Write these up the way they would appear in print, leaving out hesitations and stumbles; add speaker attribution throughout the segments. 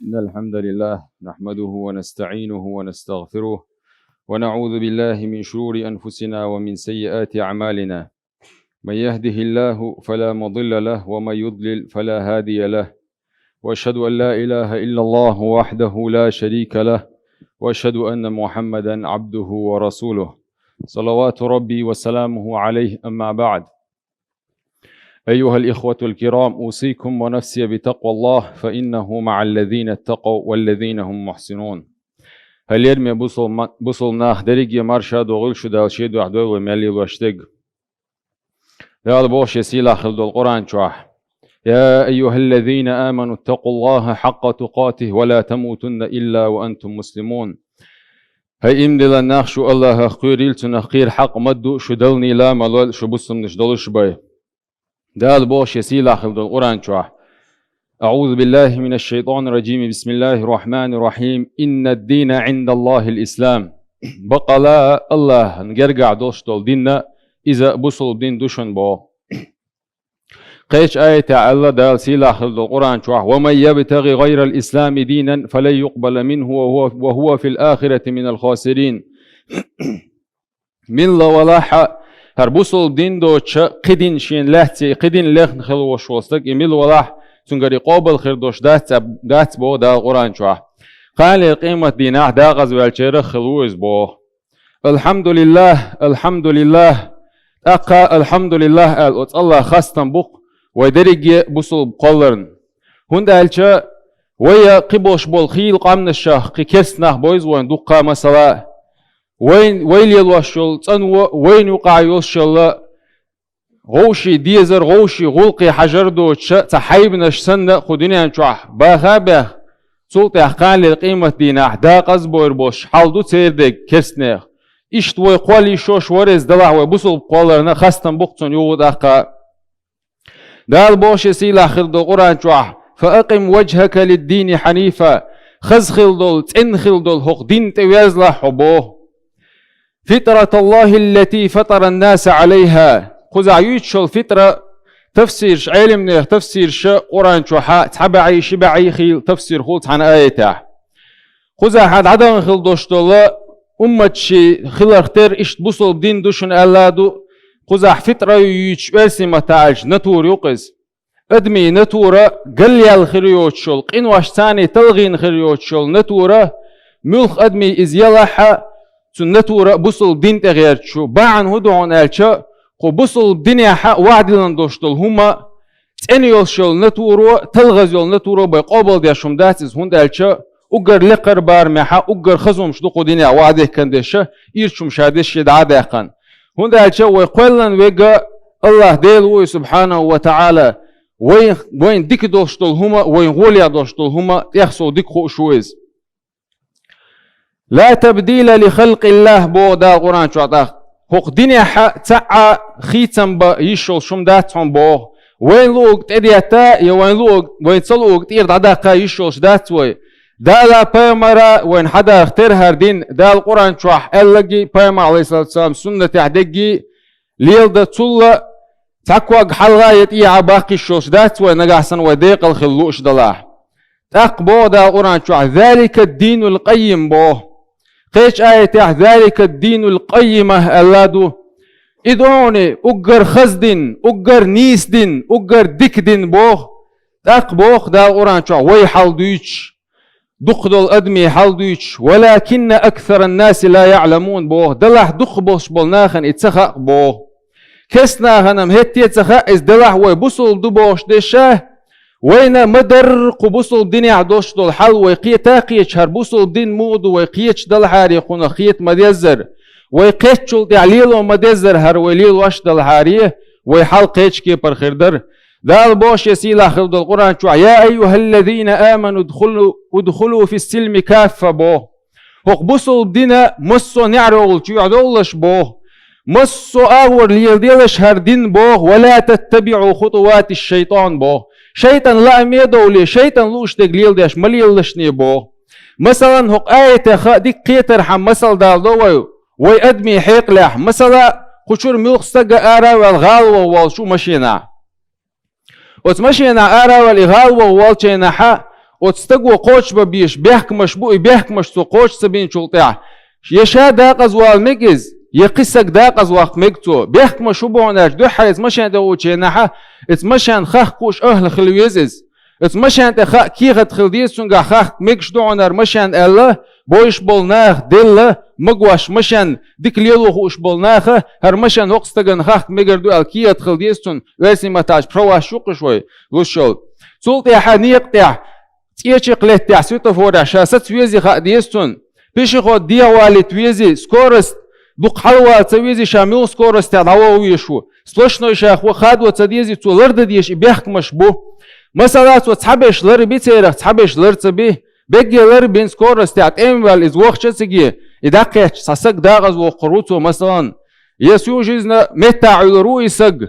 Speaker 1: إن الحمد لله نحمده ونستعينه ونستغفره ونعوذ بالله من شرور أنفسنا ومن سيئات أعمالنا. من يهده الله فلا مضل له ومن يضلل فلا هادي له، وأشهد أن لا إله إلا الله وحده لا شريك له، وأشهد أن محمدا عبده ورسوله صلوات ربي وسلامه عليه. أما بعد، أيها الإخوة الكرام، أوصيكم ونفسي بتقوى الله فإنه مع الذين اتقوا والذين هم محسنون. هل يرمي بصل ناخ دريجي مرشد وغل شدال شيد وحدوه ومالي واشتق هذا بوش يسيلا خلد القرآن شوح. يا أيها الذين آمنوا اتقوا الله حق تقاته ولا تموتن إلا وأنتم مسلمون. هاي إمدل الناخ شو الله خيريل تنخير حق مدو شدلني لا ملول شو بصم نشدلش باي. دال بوش يسيلا خلد القرآن شوح. أعوذ بالله من الشيطان الرجيم. بسم الله الرحمن الرحيم. إن الدين عند الله الإسلام. بقى لا الله نرجع دوشتول ديننا إذا بصل دين دوشن بو. قيش آية الله دال سيلا خلد القرآن شوح. ومن يبتغي غير الإسلام دينا فلن يقبل منه وهو في الآخرة من الخاسرين. من لا ولاحة هربوصل دين دو قدين شين لحتي قدين لخن خلو وشوستك إميل ولاح تنقري قابل خير دوش دات بو دا القرآن شوح. قال قيمة ديناه دا غزو الشيرخ خلوز بو. الحمد لله الحمد لله أقا الحمد لله الأت الله خاستن بوق ودرج بوصل بقلرن هند الشا ويا قبوش بول خيل قامن الشاه كيسناه بويز وين دقة مسلا وين يلوشل تنو وين يقع يوشل غوشي ديزر غوشي غلقي حجر دو تحيبنش سنة خدني انشوح باخابه سلطة قال القيمة دينا دا قزبور بوش حال دو تيردك كيسناه إشت ويقولي شوش ورز دلع وبوصل بقولرنا خاستن بوقتن يوغد أقا دال بوش سيلا خلد القرآن شوح. فأقم وجهك للدين حنيفا خز خلدول تن خلدول حق دين توازلا حبوه فطرة الله التي فطر الناس عليها. خذ عيوتش الفطرة تفسير علم تفسير شا قرآن شوحا تحبعي شبعي خيل تفسير خلط عن آيته. خذ حد عدم خلدوش الله أمتشي خلر اختار إشت بوصل بدين دوشن ألادو. خذ فطرة يوتش برسمة تعالج نتور يقز أدمي نتورة قلي الخريوتشل قين واش ثاني تلغين خريوتشل نتورة ملخ أدمي إز يلحا تن نتورة بوصل دين تغيرتشو باعن هدوعن ألشا قو بوصل دنيا حق وعدلن دوشتل هما تنيولشل نتورو تلغزيول نتورو بيقابل ديشم داتز هند ألشا أجر لقر بار محا أجر خزوم شدوق دنيا وعده كندشة إيرشم شادش يدعى قن هند ألشا ويقولن ويجا الله ديلو سبحانه وتعالى وين ديك دوشتل هما وين غوليا دوشتل هما يحصل ديك خوشويز. لا تبديل لخلق الله بو دا القرآن شعطاق حق دنيا حق تعا خيتم با يشل شمداتهم بو وين لوق تديتا يا وين لوق وين تلوق تير داقا يشل شداتوي دا لا بيمرا وين حدا اختار هردين دا القرآن شوح ألقي بيمر عليه الصلاة والسلام سنة تحدقي ليل دا تلا تقوى حلغاية إيعا باقي الشوش داتوي نقاحسن وديق الخلوش دلاح تقبو دا القرآن شوح. ذلك الدين القيم بو قيش آية ذلك الدين القيمة ألادو إدعوني أقر خزدين أقر نيسدين أقر ديكدين بوخ أقبوخ دا القرآن شوح وي حال دويتش دخدل أدمي حال دويتش ولكن أكثر الناس لا يعلمون بوخ دلح دخ بوش بولناخن اتسخق بوخ كسنا هنم هتي اتسخق إز دلح وي بوصل دبوش ديشه وين مدر قبوصل دنيا عدوش دول حل ويقيت تاقيتش هربوصل دين مود ويقيتش دل حاري يخون خيت مديزر ويقيتش دعليلو مديزر هر وليل واش دل حاريه ويحل قيتش كي برخيردر دال بوش يسيلا خلد القرآن شو. يا أيها الذين آمنوا ادخلوا في السلم كافة بو قبوصل دينا مصو نعرول شو عدولش بو مصو آور ليل ديلش هر دين بو ولا تتبعوا خطوات الشيطان بو شيطان لا ميدولي شيطان لوش تقليل داش مليلش نيبو مثلا هق آية ديك قيتر حم مثل دال دوي ويأدمي حيق لح مثلا خشور ملخصة آرا والغال ووال شو مشينا وتمشينا آرا والغال ووال شينا حا وتستقوى قوش ببيش بيحك مشبوء بيحك مشتو قوش سبين شلطيع يشا داقز والمجز يقسك داقز واق مجتو بيحك مشبوعناش دو حيز مشان دووشي نحا اتمشان خاخ كوش أهل خلويزز اتمشان تخاق كيغة خلديس سنغا خاخ مجش دوعنار مشان الله بويش بولناخ دل مقواش مشان ديك ليلو خوش بولناخ هر مشان وقستغن خاخ مجردو الكيغة خلديسون ويسي متاج برواش شوق شوي لوشول سولتي حانيق تيح تيجي قلت تيح سويتا فورا شاست ويزي خاق ديستون بيشي خود ديا والي تويزي سكورست دوق حلوة تسويزي شامل سكورست تعدوا ويشو سلوشنو شاخو خاد وتديزي تو لرد ديش بيحك مشبو مثلا تو تحبش لر بيتيرخ تحبش لر تبي بيجي لر بين سكورست تعتم وال از وقت تسجي يدقش ساسك داغز وقروتو مثلا يسوع جزنا متى روي سج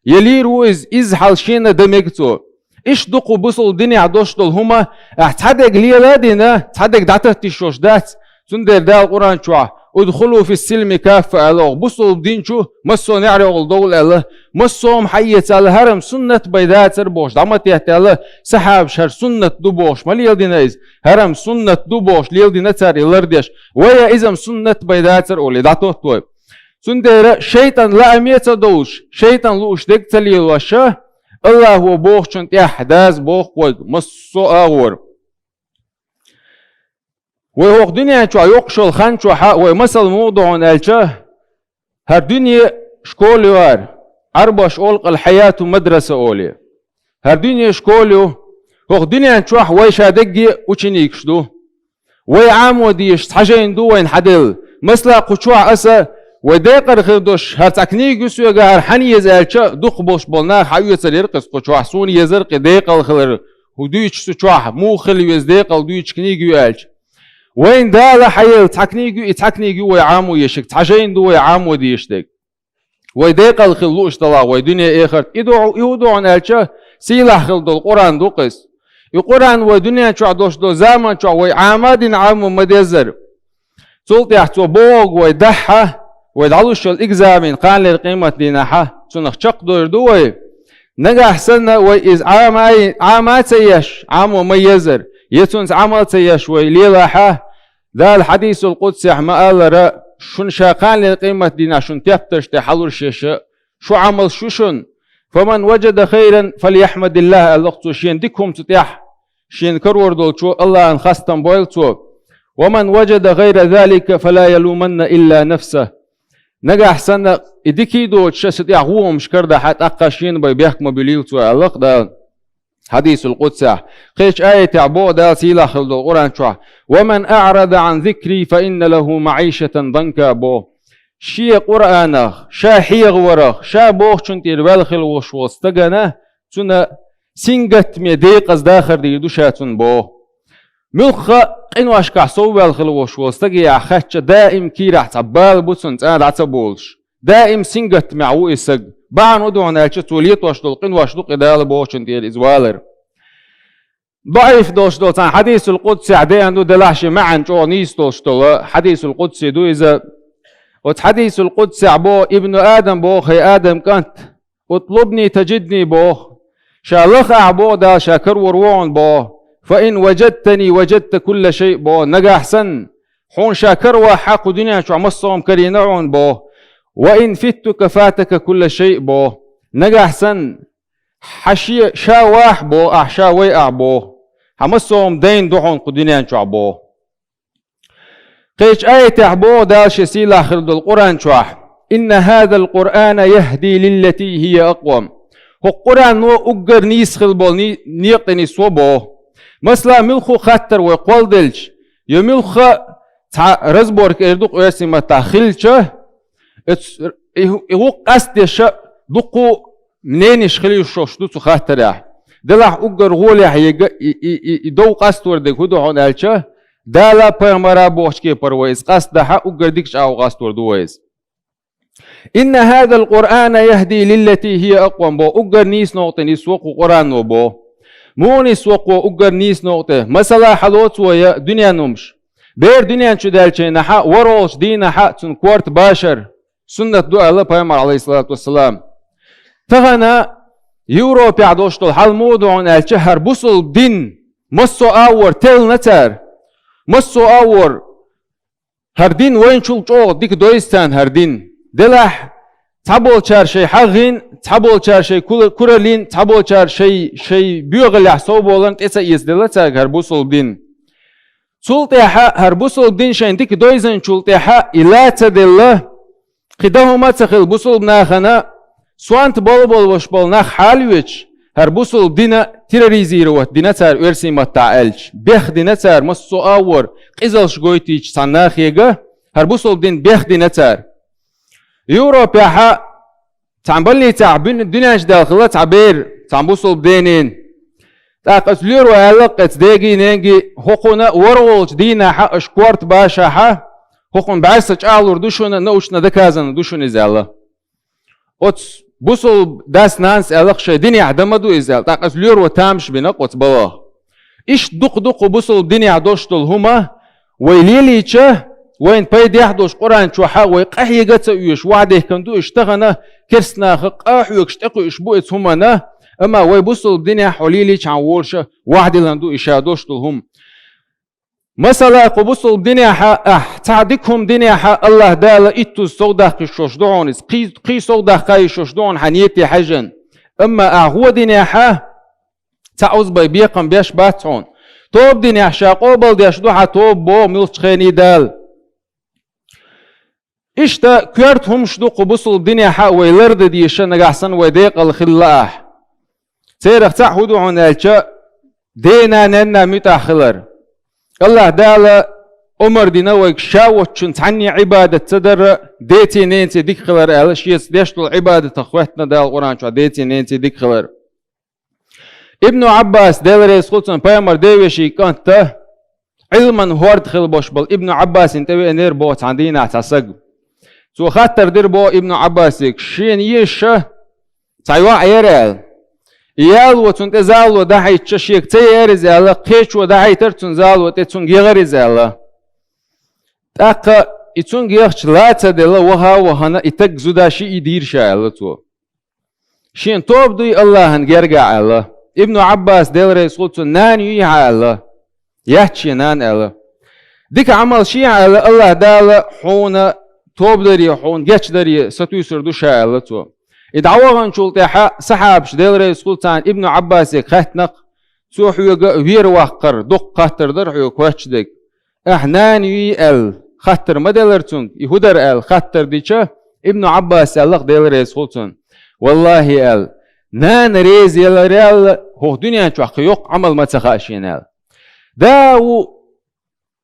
Speaker 1: يلي رويز إزحل شينا دمجتو إيش دقوا بصل الدنيا عدوش دول هما احتحدق ليلا دينا تحدق دعته تشوش دات سندر دا القرآن شوع ادخلوا في السلم كافة الله بصل الدين شو مسو نعري الدول الله مسوهم حية الهرم سنة بيدات ربوش دعمت يحتاله سحاب شهر سنة دبوش ما ليل دينايز هرم سنة دبوش ليل دينا تاري لرديش ويا إزم سنة بيدات رولي دعتوه طويب سندر شيطان لا أميت دوش شيطان لوش دك تليل وشا الله هو بوخ شنت يحداز بوخ قد مسو أغور وهو الدنيا شو يقشل خان شو حق ومثل موضوع نالشه هر دنيا شكول وار أربعش أولق الحياة مدرسة أولي هر دنيا شكوليو هو الدنيا شو ويشا دقي وشنيك شدو ويعام وديش تحجين دو وين حدل مثلا قشوع أسا وديقر خدوش هر تكنيك يسوي هر حني يزالشه دق بوش بولنا حيو يسرقس قشوع سوني يزرق ديقل خلر ودويش سوچوع مو خلي يزديقل دويش كنيك يالش وين دالا حيل تحكنيجو ويعامو يشك تحجين دو ويعامو ديشتك ويديق الخلوش طلا ويدنيا اخر يدعو عن الشا سيلاح خلدو القرآن دوقس القرآن ودنيا شو عدوش دو زمان شو ويعامادين عامو مدزر سلط يحتو بوغ ويدحها ويدعلوش الإكزامين قال للقيمة ديناحا سنخ شق دور دوي نجح سنة ويز عامات سيش عامو ميزر يتونس عمل سيشوي ليلاحه ذا الحديث القدسي ما قال را شن شاقان للقيمة دينا شن تفتش تحضر شيشة شو عمل شو شن فمن وجد خيرا فليحمد الله اللقطو شين ديكم تتيح شين كرور دول شو الله انخستم بويلتو ومن وجد غير ذلك فلا يلومن إلا نفسه نجح سنة إديكي دو تشستيح هو مشكر ده حت أقاشين بيحكم بليلتو اللق ده حديث القدس قيش آية عبو دا سيلا خلدو القرآن شوح ومن أعرض عن ذكري فإن له معيشة ضنكا بو شي قرآن شا حيغ ورغ شا بوخ شنتير والخل وشوستغنا سنة سنجت ميديق داخر ديدو شاتون بو ملخا إنو أشكع صو والخل وشوستغي عخاتش دائم كي راح تعبال بوتسن تقاد عتبولش دائم سنجت معو إسق بعن ودونا الشتوليت واشدلقين واشدق إدال بوشن ديال إزوالر ضعيف دوش دوتان حديث القدس عديان دو دلاشي معن جو نيس دوش دو حديث القدس دو إذا وحديث القدس عبو ابن آدم بوخ يا آدم كانت اطلبني تجدني بوخ شالخ عبو دا شاكر وروعن بوخ فإن وجدتني وجدت كل شيء بوخ نجا أحسن حون شاكر وحاق دنيا شو عمصهم كرينعون بوخ وإن فتك فاتك كل شيء بو نجا أحسن حشي شاواح بو أحشا ويقع بو حمصهم دين دحون قدنيان شو بو قيش آية عبو داش سيلا آخر القرآن شوح إن هذا القرآن يهدي للتي هي أقوم هو القرآن نو أقر نيسخل بو نيقتني صوبو مثلا ملخو خطر ويقول دلش يملخ رزبورك إردوك ويسمى تاخلشه هو قصد شا دقو منين يشخلي شوش دو خاطر دلح أقر غولي يدو قصد وردك هدو عن الشا دالا بيمرا بوشكي برويز قصد حا أقر ديكش أو قصد وردويز إن هذا القرآن يهدي للتي هي أقوم بو أقر نيس نوطي نسوق قرآن بو مو نسوق أقر نيس نوطي مثلا حلوت ويا دنيا نمش بير دنيا شو دالشي نحا وروش دي نحا تنكورت باشر سنة دعاء الله بيامر عليه الصلاة والسلام تغنى يوروبي عدوشتو الحال موضوع الشهر بوصل دين مصو آور تل نتر مصو آور هردين وين شو الجو ديك دويستان هردين دلح تابول شار شيء حغين تابول شار شيء كورلين تابول شار شيء بيوغل يحسوب ولن تسا يزدلتها هربوسل دين سلطيحة هربوسل دين شين ديك دويزن سلطيحة إلا تدل قدامه ما تخيل بوسل بناخنا سوانت بول وش بول ناخ حالويش هربوسل دينا تيروريزيروت دينا تار ورسي متعالج بيخ دينا تار مصو آور قزل شغويتيش صناخ يجا هربوسل دين بيخ دينا تار يوروبيا حا تعمبلني تعبين الدنيا داخلة تعبير تعبوسل بدينين تاقت ليرو علاقة داقي نانجي حقونا ورولج دينا حا اشكورت باشا حا حقون بعيسة عالور دوشونا نوشنا دكازن دوشون إزالة اوتس بوصل داس نانس علاق شي دنيا عدمدو إزالة تاقت ليرو تامش بناق اوتس بواه إيش دق بوصل دنيا دوشتل هما ويليلي چه وين بايد يحدوش قرآن شوحا ويقحي قد سويش وعده كندو اشتغنا كرسنا خقاح ويكشتقو اشبوئت همنا اما ويبوصل بدنيا حوليلي چان وولشا وعده لندو اشادوشتل هم مثلا قبوصل بدنيا حا تعديكهم دنيا حا الله دالا اتو صودح كشوشدون قي صودح قاي شوشدون حنيتي حجن اما هو دنيا حا تعوز بيقم بيش باتون توب دنيا شاقوبل ديشدوحا توب بو ملش خيني دال إشتا كيرتهم شدو قبوصل الدنيا حق ويلرد ديشا نقحسن ويديق الخلاح سيرخ تعهدو عن الجا دينا ننا متاخلر الله دالا عمر دينا ويكشاوة تعني عبادة تدر ديتي نينتي ديك خلر أهلش يسديشتو العبادة تخواتنا دال القرآن شو ديتي نينتي ديك خلر ابن عباس دال رئيس خلصن بيامر ديوشي كانت علما هورد خل بوشبل ابن عباس انتبه انير بوت عندنا اعتصق سو خاطر دير بو ابن عباسك شين يشه تايوا عيرال يال وتنت زالو دحي تشيك تير زال قيش ودحي ترتن زالو تتون غير زال تاق اتون غيرش لا تدل وهنا اتك زداشي يدير شالتو شين توب دوي الله نرجع الله ابن عباس دير رسولت نان يها الله يحكي نان الله ديك عمل شيء على الله دال حون توب دري حون جش دري ستويسر دوشا الله تو إدعوان شلتها سحابش ديل رئيس سلطان ابن عباس خاتنق سوح وير وقر دق خاطر درحو كوتشدك احنان يال خاطر مدلرتون يهودر ال خاطر ديشا ابن عباس الله ديل رئيس سلطان والله ال نان ريز يال ريال هو دنيا شوخ يوق عمل ما تخاشين ال داو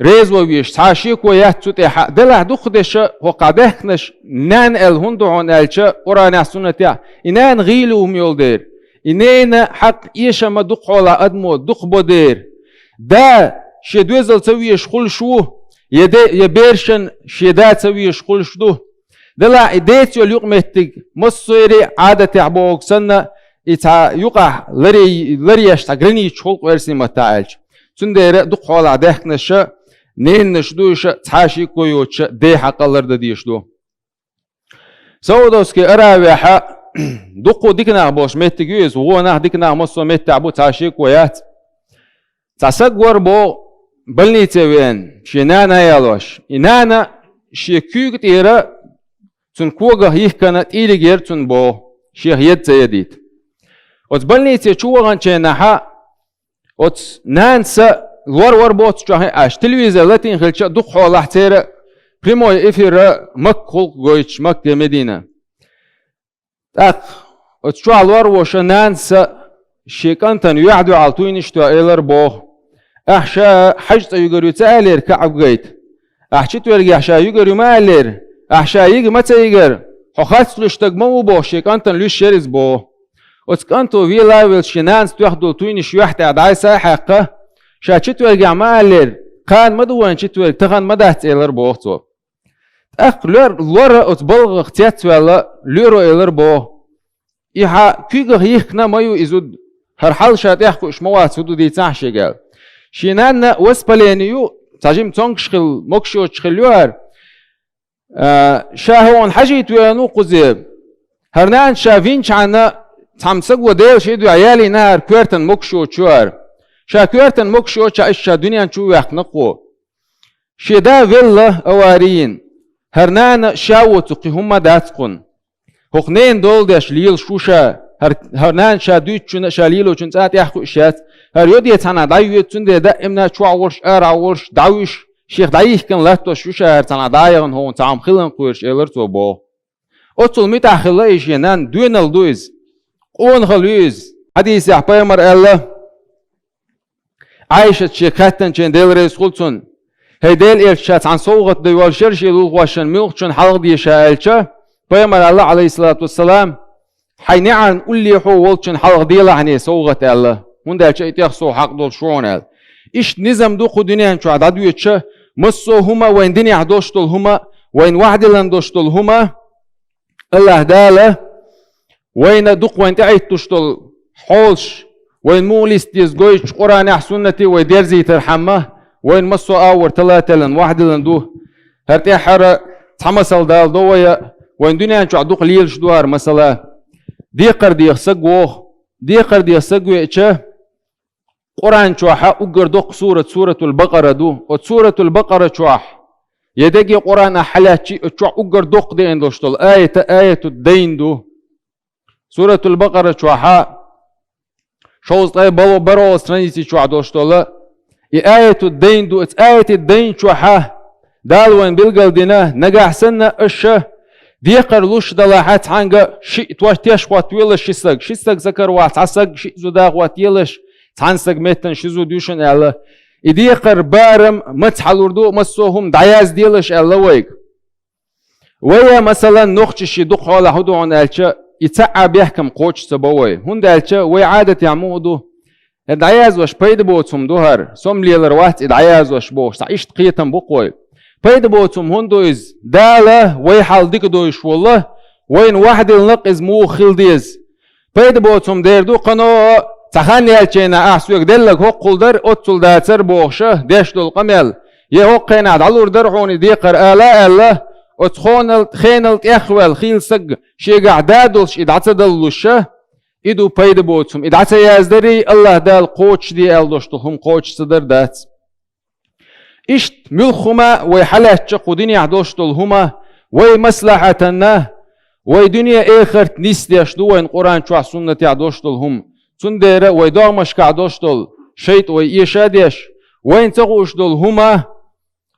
Speaker 1: ريز ويش تعشيك ويات تتح دلع دخدش وقعدهنش نان الهندو عن الشا قرآن سنة إنان غيلو ميولدير إنان حق إيش ما دق على أدمو دق بدير دا شدوزل تسويش خل شو يبيرشن شدات تسويش خل شدو دلع إديت يليق مهتج مصيري عادة عبوك سنة إتا يقع لري يشتغرني شغل ورسي متعالج سندير دق على عدهنش نين نشدوش تعاشي كويوتش دي حقالر ديشدو سودوس كي اراويحا دقو ديكنا بوش ميتجيز وهو ناه ديكنا مصو ميتعبو تعاشي كويات تسقور بو بلني تيوين شينانا يالوش إنانا شيكيك تيرا تن كوغا يحكنا تيري غير تن بو شيخ يد سيديت وتبلني تيشوغان شيناها وت نانسا ور بوت جاهي اش تلفزيون لاتين خلچ دق حول تيرا بريمو افيرا مكل غويتش مك مدينه تاق وتشوال ور وش نانسا شيكانتن يعدو على توينشتو ايلر بو احشا حجت يغري تالير كعب جيت احشت ورغي احشا يغري مالير احشا يغ متى يغر حخات لشتغمو بو شيكانتن ليش شيرز بو وتكانتو في لايفل شنانس تاخدو توينش يحتى داي ساحقه شاشت ورغي مالير كان مدوان شت ورغ تغان مدات ايلر بو تو اخلر لور اتبلغ اختيات ولا لورو ايلر بو يها كيغ يخنا مايو ازود هر حال شات يحكو اشموات سودو دي تاحشي قال شينان وسبلينيو تاجيم تونكشخل موكشو تشخلوار شاهون حاجي توانو قزيب هرنان شافين شعنا تمسك وديل شيدو عيالي نار كويرتن موكشو تشوار شاكورتن مكشو شا دنيا شو يحنقو شدا فيلا أوارين هرنان شاوتقي هم داتقن هقنين دول داش ليل شوشا هرنان شادوت شاليلو شنسات يحكو إشات هر يودي تانا دايوت تندي دائمنا شو عورش عورش داوش شيخ دايح كان لاتو شوشا هر تانا دايغن هون تعام خلن قويرش إلرتو بو أطول ميتا خلايش ينان دوين الدويز قون خلويز حديث يحبايمر الله عايشة شيخاتن شين ديل ريس خلطن هيديل إرشات عن صوغة ديوال شرشي لوغ واشن ميلخشن حلق دي شايلشا بايمر الله عليه الصلاة والسلام حينعن قولي حو والشن حلق دي لحني صوغة الله هندا شيء تيخصو حق دول شعون إيش نظام دو خدنيان شو عدد يتشا مصو هما وين دنيا عدوشتل هما وين واحد لندوشتل هما الله داله وين دوق وين تعيد تشتل حولش وين موليس تيزغويش قرآن أحسنتي ويديرزي ترحمه وين مصو آور ثلاثة لن واحد لن دوه هرتي حرة تحمسل دال دوية وين دنيا شو عدوق ليل شدوار مثلا ديقر ديق سقوه إيشه قرآن شوحة أقر دوق سورة البقرة دو وسورة البقرة شوح يدقي قرآن حلاتي شو أقر دوق دي اندوشتل آية الدين دو سورة البقرة شوحة شوز طيب بلو برو سنيتي شو عدوشتل آية الدين دو آية الدين شوحة دالوين بلقل دينا نجح سنة أشه ديقر لوش دلاحات عنجا شيء تواتيش واتويلش شيسك ذكر واتعسق شيء زداغ واتيلش تعنسق متن شيزو ديوشن الله إديقر بارم متحلوردو مسوهم دعياز ديلش الله ويك ويا مثلا نخش دق على هدو عن الشا يتعب يحكم قوش سبوي هند الشا وي عادة يعمودو دعياز وش بيد بوتهم دوهر سوم ليلر وات دعياز وش بوش تعيش تقيتم بقوي بيد بوتهم هندو إز دالة وي حال ديك دويش والله وين واحد النقز مو خلديز بيد بوتهم ديردو قنو تخاني الشينا أحسوك دلك هو قلدر أتصل داتر بوخشه ديش دول قميل يهو قيناد علور درحوني ديقر آلاء الله أتخون خينل تيخوال خيل سق شيقع دادلش إدعتا دلوشه إدو بيد بوتهم إدعتا يازدري الله دال قوش دي ألدوشتهم قوش صدر دات إشت ملخما ويحلات قديني عدوشتلهما ويمصلحتنا ويدنيا آخر نيستيش دوين قرآن شوح سنة عدوشتلهم سنديرة ويدومش كعدوشتل شيط ويشاديش وين تغوشتل هما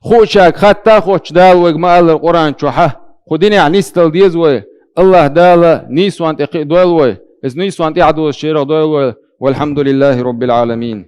Speaker 1: خوشاك حتى خوش دال ويقمال القرآن شوحة خديني عنيستل ديزوي الله دال نيسوان تقي دويلوي إذ نيسوان تعدو الشيرة دويلوي والحمد لله رب العالمين